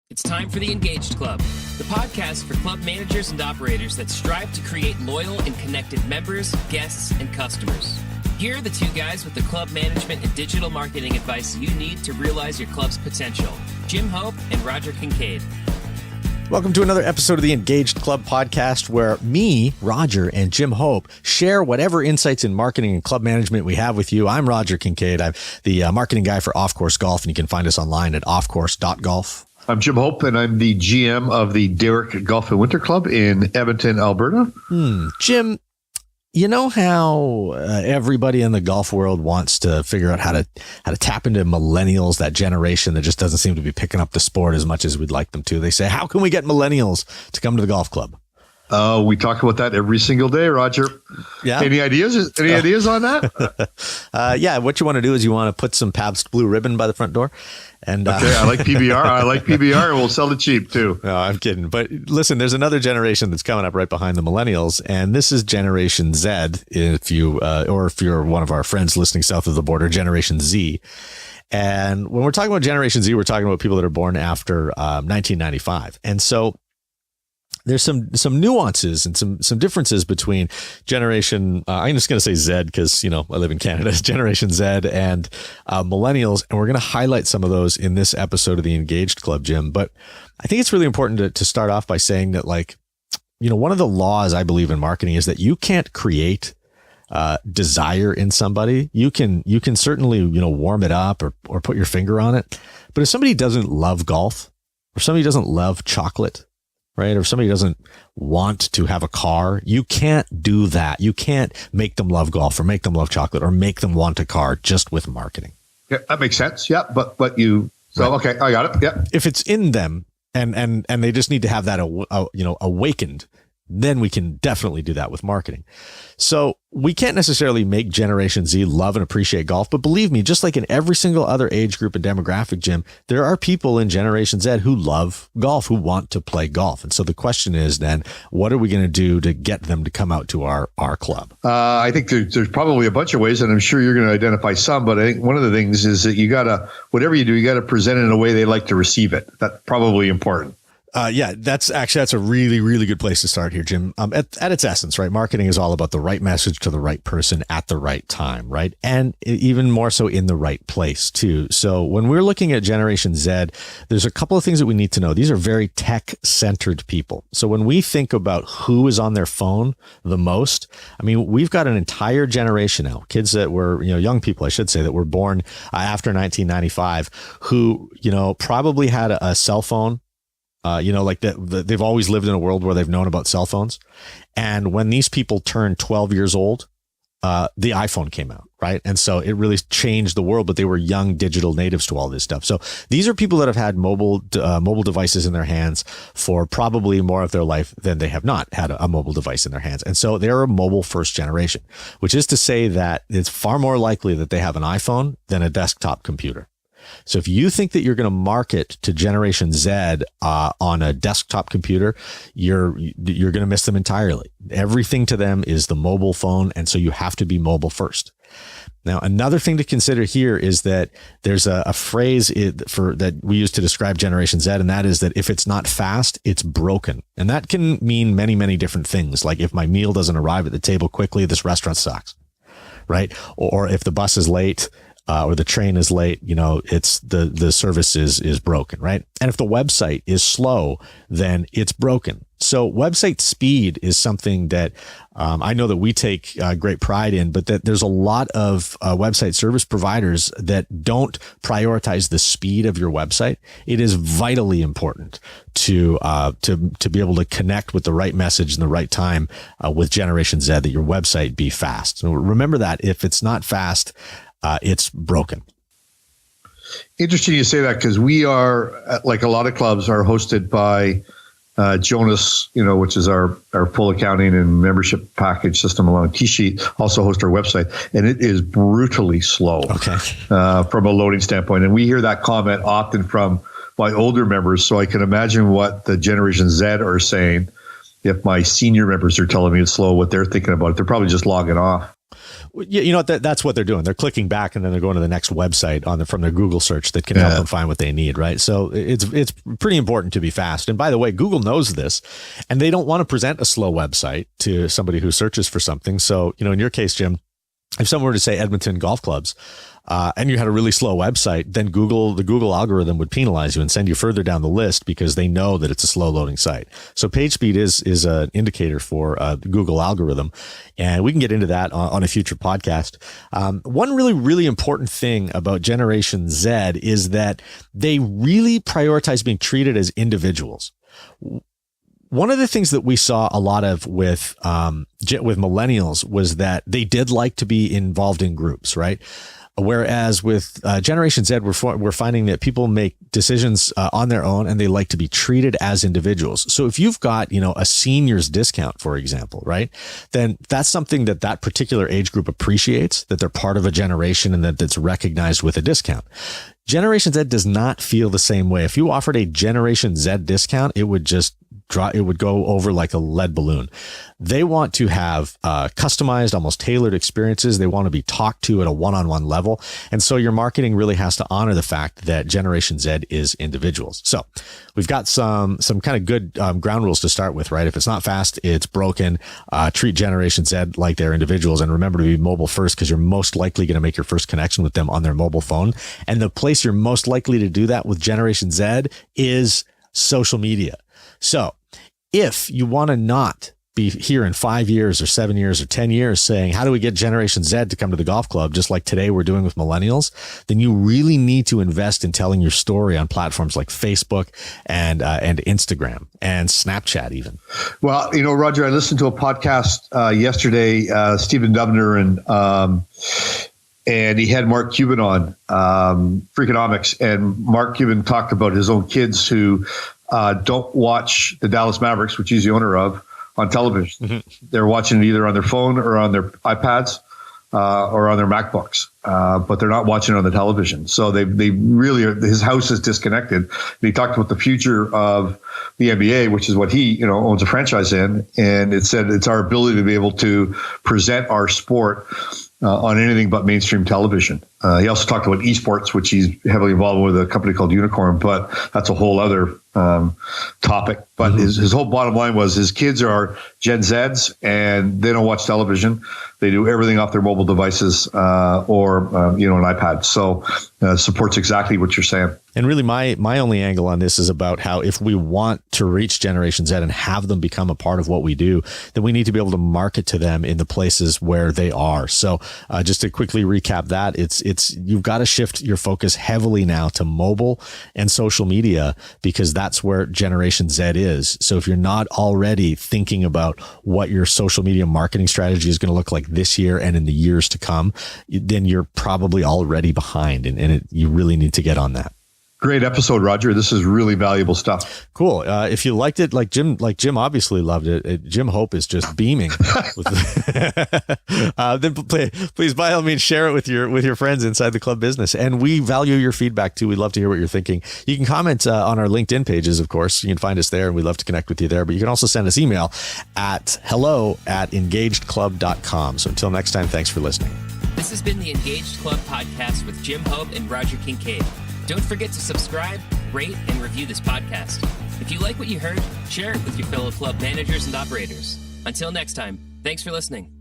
It's time for the Engaged Club, the podcast for club managers and operators that strive to create loyal and connected members, guests, and customers. Here are the two guys with the club management and digital marketing advice you need to realize your club's potential, Jim Hope and Roger Kincaid. Welcome to another episode of the Engaged Club podcast, where me, Roger, and Jim Hope share whatever insights in marketing and club management we have with you. I'm Roger Kincaid. I'm the marketing guy for Off Course Golf, and you can find us online at offcourse.golf. I'm Jim Hope, and I'm the GM of the Derrick Golf and Winter Club in Edmonton, Alberta. Jim, you know how everybody in the golf world wants to figure out how to tap into millennials, that generation that just doesn't seem to be picking up the sport as much as we'd like them to. They say, how can we get millennials to come to the golf club? We talk about that every single day, Roger. Yeah. Any ideas? Any ideas on that? Yeah. What you want to do is you want to put some Pabst Blue Ribbon by the front door. And okay, I like PBR. And we'll sell it cheap too. No, I'm kidding. But listen, there's another generation that's coming up right behind the millennials, and this is Generation Z. If you're one of our friends listening south of the border, Generation Z. And when we're talking about Generation Z, we're talking about people that are born after 1995. And so there's some nuances and some differences between generation, I'm just going to say Z because, I live in Canada, Generation Z and millennials. And we're going to highlight some of those in this episode of the Engaged Club, Jim. But I think it's really important to start off by saying that, one of the laws I believe in marketing is that you can't create desire in somebody. You can certainly, warm it up or put your finger on it. But if somebody doesn't love golf, or somebody doesn't love chocolate, right? Or if somebody doesn't want to have a car, you can't do that. You can't make them love golf or make them love chocolate or make them want a car just with marketing. Yeah, that makes sense. Yeah, but you. So right. Okay, I got it. Yeah. If it's in them and they just need to have that awakened, then we can definitely do that with marketing. So we can't necessarily make Generation Z love and appreciate golf, but believe me, just like in every single other age group and demographic, Jim, there are people in Generation Z who love golf, who want to play golf. And so the question is then, what are we going to do to get them to come out to our club? I think there's probably a bunch of ways, and I'm sure you're going to identify some, but I think one of the things is that whatever you do, you got to present it in a way they like to receive it. That's probably important. That's a really, really good place to start here, Jim. At its essence, right? Marketing is all about the right message to the right person at the right time, right? And even more so in the right place too. So when we're looking at Generation Z, there's a couple of things that we need to know. These are very tech-centered people. So when we think about who is on their phone the most, we've got an entire generation now, kids that were, young people, I should say, that were born after 1995, who, probably had a cell phone. They've always lived in a world where they've known about cell phones. And when these people turned 12 years old, the iPhone came out, right? And so it really changed the world, but they were young digital natives to all this stuff. So these are people that have had mobile devices in their hands for probably more of their life than they have not had a mobile device in their hands. And so they're a mobile first generation, which is to say that it's far more likely that they have an iPhone than a desktop computer. So if you think that you're going to market to Generation Z on a desktop computer, you're going to miss them entirely. Everything to them is the mobile phone, and so you have to be mobile first. Now, another thing to consider here is that there's a phrase that we use to describe Generation Z, and that is that if it's not fast, it's broken. And that can mean many, many different things. Like if my meal doesn't arrive at the table quickly, this restaurant sucks, right? Or if the bus is late, or the train is late, it's the service is broken, right? And if the website is slow, then it's broken. So website speed is something that I know that we take great pride in, but that there's a lot of website service providers that don't prioritize the speed of your website. It is vitally important to be able to connect with the right message in the right time with Generation Z, that your website be fast. So remember that if it's not fast, it's broken. Interesting you say that, because we are, like a lot of clubs, are hosted by Jonas, which is our full accounting and membership package system along T-Sheet, also host our website, and it is brutally slow from a loading standpoint. And we hear that comment often from my older members, so I can imagine what the Generation Z are saying. If my senior members are telling me it's slow, what they're thinking about it, they're probably just logging off. You know, that's what they're doing. They're clicking back and then they're going to the next website from their Google search that can help them find what they need, right? So it's pretty important to be fast. And by the way, Google knows this, and they don't want to present a slow website to somebody who searches for something. So, you know, in your case, Jim, if someone were to say Edmonton Golf Clubs, and you had a really slow website, then the Google algorithm would penalize you and send you further down the list because they know that it's a slow loading site. So page speed is an indicator for the Google algorithm. And we can get into that on a future podcast. One really, really important thing about Generation Z is that they really prioritize being treated as individuals. One of the things that we saw a lot of with millennials was that they did like to be involved in groups, right? Whereas with Generation Z, we're finding that people make decisions on their own, and they like to be treated as individuals. So if you've got, you know, a seniors discount, for example, right, then that's something that particular age group appreciates, that they're part of a generation and that it's recognized with a discount. Generation Z does not feel the same way. If you offered a Generation Z discount, it would go over like a lead balloon. They want to have customized, almost tailored experiences. They want to be talked to at a one-on-one level. And so your marketing really has to honor the fact that Generation Z is individuals. So we've got some kind of good ground rules to start with, right? If it's not fast, it's broken. Treat Generation Z like they're individuals, and remember to be mobile first, because you're most likely going to make your first connection with them on their mobile phone. And the place you're most likely to do that with Generation Z is social media. So if you want to not be here in 5 years or 7 years or 10 years saying, how do we get Generation Z to come to the golf club, just like today we're doing with millennials, then you really need to invest in telling your story on platforms like Facebook and Instagram and Snapchat even. Well, you know, Roger, I listened to a podcast yesterday, Stephen Dubner, and he had Mark Cuban on, Freakonomics, and Mark Cuban talked about his own kids who don't watch the Dallas Mavericks, which he's the owner of, on television. Mm-hmm. They're watching it either on their phone or on their iPads or on their MacBooks, but they're not watching it on the television. So they really are, his house is disconnected. And he talked about the future of the NBA, which is what he, you know, owns a franchise in. And it said it's our ability to be able to present our sport on anything but mainstream television. He also talked about esports, which he's heavily involved with a company called Unicorn, but that's a whole other topic. But his whole bottom line was his kids are Gen Zs and they don't watch television. They do everything off their mobile devices or an iPad. So supports exactly what you're saying. And really, my only angle on this is about how if we want to reach Generation Z and have them become a part of what we do, then we need to be able to market to them in the places where they are. So just to quickly recap that, you've got to shift your focus heavily now to mobile and social media, because that's where Generation Z is. So if you're not already thinking about what your social media marketing strategy is going to look like this year and in the years to come, then you're probably already behind, and you really need to get on that. Great episode, Roger. This is really valuable stuff. Cool. If you liked it, like Jim obviously loved it. Jim Hope is just beaming. Then please, by all means, share it with your friends inside the club business. And we value your feedback too. We'd love to hear what you're thinking. You can comment on our LinkedIn pages, of course. You can find us there, and we'd love to connect with you there. But you can also send us email at hello@engagedclub.com. So until next time, thanks for listening. This has been the Engaged Club podcast with Jim Hope and Roger Kincaid. Don't forget to subscribe, rate, and review this podcast. If you like what you heard, share it with your fellow club managers and operators. Until next time, thanks for listening.